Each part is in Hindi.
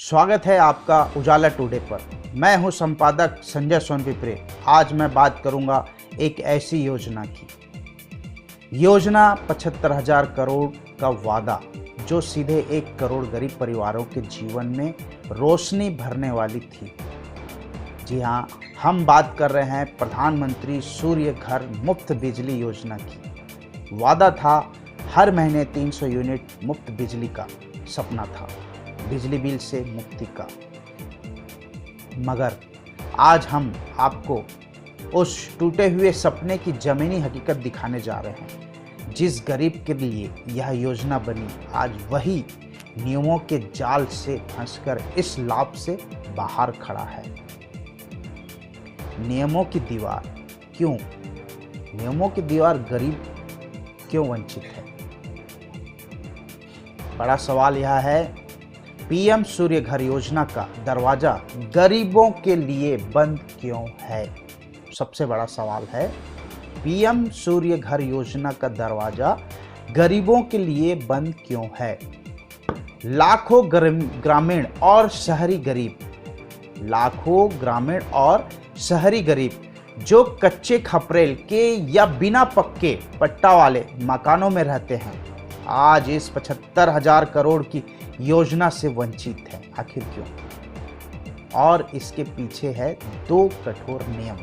स्वागत है आपका उजाला टुडे पर। मैं हूं संपादक संजय सोनपिपरे। आज मैं बात करूंगा एक ऐसी योजना की। योजना 75,000 करोड़ का वादा जो सीधे 1 करोड़ गरीब परिवारों के जीवन में रोशनी भरने वाली थी। जी हाँ, हम बात कर रहे हैं प्रधानमंत्री सूर्य घर मुफ्त बिजली योजना की। वादा था हर महीने 300 यूनिट मुफ्त बिजली का, सपना था बिजली बिल से मुक्ति का। मगर आज हम आपको उस टूटे हुए सपने की जमीनी हकीकत दिखाने जा रहे हैं। जिस गरीब के लिए यह योजना बनी, आज वही नियमों के जाल से फंसकर इस लाभ से बाहर खड़ा है। नियमों की दीवार क्यों? नियमों की दीवार गरीब क्यों वंचित है? बड़ा सवाल यह है, पीएम सूर्य घर योजना का दरवाजा गरीबों के लिए बंद क्यों है? सबसे बड़ा सवाल है, पीएम सूर्य घर योजना का दरवाजा गरीबों के लिए बंद क्यों है? लाखों ग्रामीण और शहरी गरीब, लाखों ग्रामीण और शहरी गरीब जो कच्चे खपरेल के या बिना पक्के पट्टा वाले मकानों में रहते हैं, आज इस 75,000 करोड़ की योजना से वंचित है। आखिर क्यों? और इसके पीछे है 2 कठोर नियम।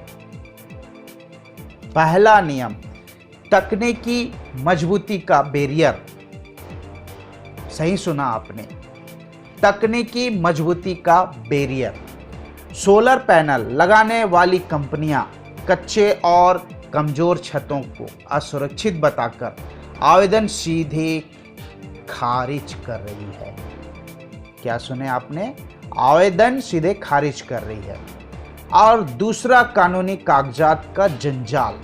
पहला नियम, तकनीकी मजबूती का बैरियर। सही सुना आपने, तकनीकी मजबूती का बैरियर। सोलर पैनल लगाने वाली कंपनियां कच्चे और कमजोर छतों को असुरक्षित बताकर आवेदन सीधे खारिज कर रही है। क्या सुने आपने? आवेदन सीधे खारिज कर रही है। और दूसरा, कानूनी कागजात का जंजाल।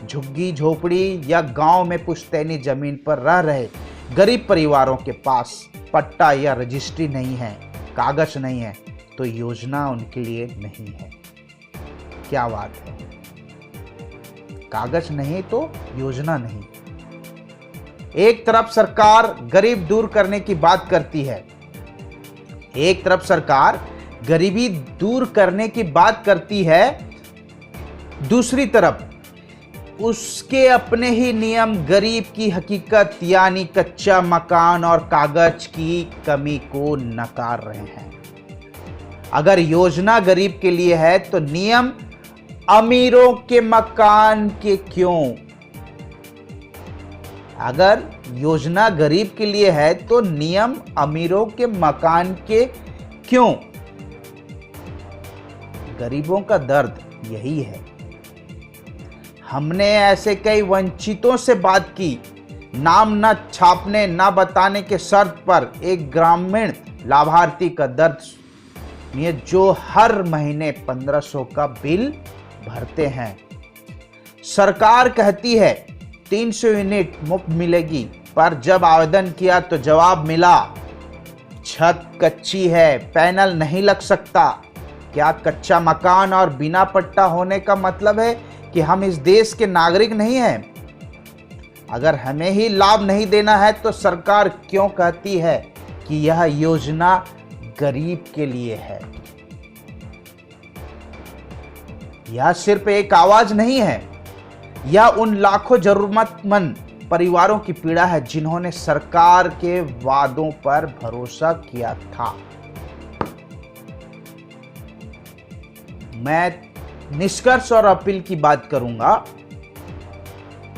झुग्गी झोपड़ी या गांव में पुश्तैनी जमीन पर रह रहे गरीब परिवारों के पास पट्टा या रजिस्ट्री नहीं है, कागज नहीं है, तो योजना उनके लिए नहीं है। क्या बात है, कागज नहीं तो योजना नहीं। एक तरफ सरकार गरीब दूर करने की बात करती है, एक तरफ सरकार गरीबी दूर करने की बात करती है, दूसरी तरफ उसके अपने ही नियम गरीब की हकीकत यानी कच्चा मकान और कागज की कमी को नकार रहे हैं। अगर योजना गरीब के लिए है तो नियम अमीरों के मकान के क्यों? अगर योजना गरीब के लिए है तो नियम अमीरों के मकान के क्यों? गरीबों का दर्द यही है। हमने ऐसे कई वंचितों से बात की। नाम न छापने न बताने के शर्त पर एक ग्रामीण लाभार्थी का दर्द सुनिए जो हर महीने 1500 का बिल भरते हैं। सरकार कहती है 300 यूनिट मुफ्त मिलेगी, पर जब आवेदन किया तो जवाब मिला छत कच्ची है, पैनल नहीं लग सकता। क्या कच्चा मकान और बिना पट्टा होने का मतलब है कि हम इस देश के नागरिक नहीं हैं? अगर हमें ही लाभ नहीं देना है तो सरकार क्यों कहती है कि यह योजना गरीब के लिए है? यह सिर्फ एक आवाज नहीं है, यह उन लाखों जरूरतमंद परिवारों की पीड़ा है जिन्होंने सरकार के वादों पर भरोसा किया था। मैं निष्कर्ष और अपील की बात करूंगा।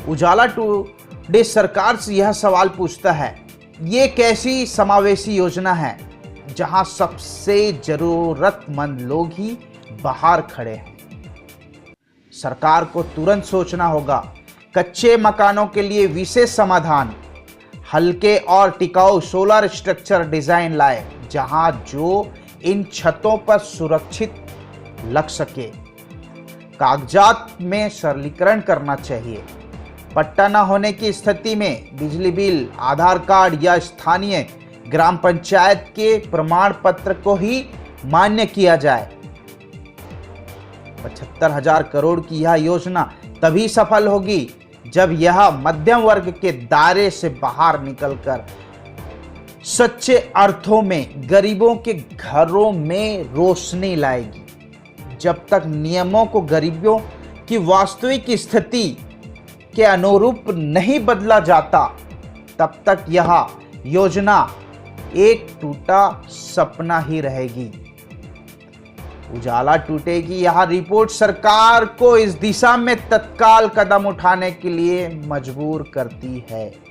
उजाला टुडे सरकार से यह सवाल पूछता है, ये कैसी समावेशी योजना है जहां सबसे जरूरतमंद लोग ही बाहर खड़े हैं? सरकार को तुरंत सोचना होगा। कच्चे मकानों के लिए विशेष समाधान, हल्के और टिकाऊ सोलर स्ट्रक्चर डिजाइन लाए जहां जो इन छतों पर सुरक्षित लग सके। कागजात में सरलीकरण करना चाहिए। पट्टा न होने की स्थिति में बिजली बिल, आधार कार्ड या स्थानीय ग्राम पंचायत के प्रमाण पत्र को ही मान्य किया जाए। 75,000 करोड़ की यह योजना तभी सफल होगी जब यह मध्यम वर्ग के दायरे से बाहर निकलकर सच्चे अर्थों में गरीबों के घरों में रोशनी लाएगी। जब तक नियमों को गरीबों की वास्तविक स्थिति के अनुरूप नहीं बदला जाता, तब तक यह योजना एक टूटा सपना ही रहेगी। उजाला टूटेगी। यह रिपोर्ट सरकार को इस दिशा में तत्काल कदम उठाने के लिए मजबूर करती है।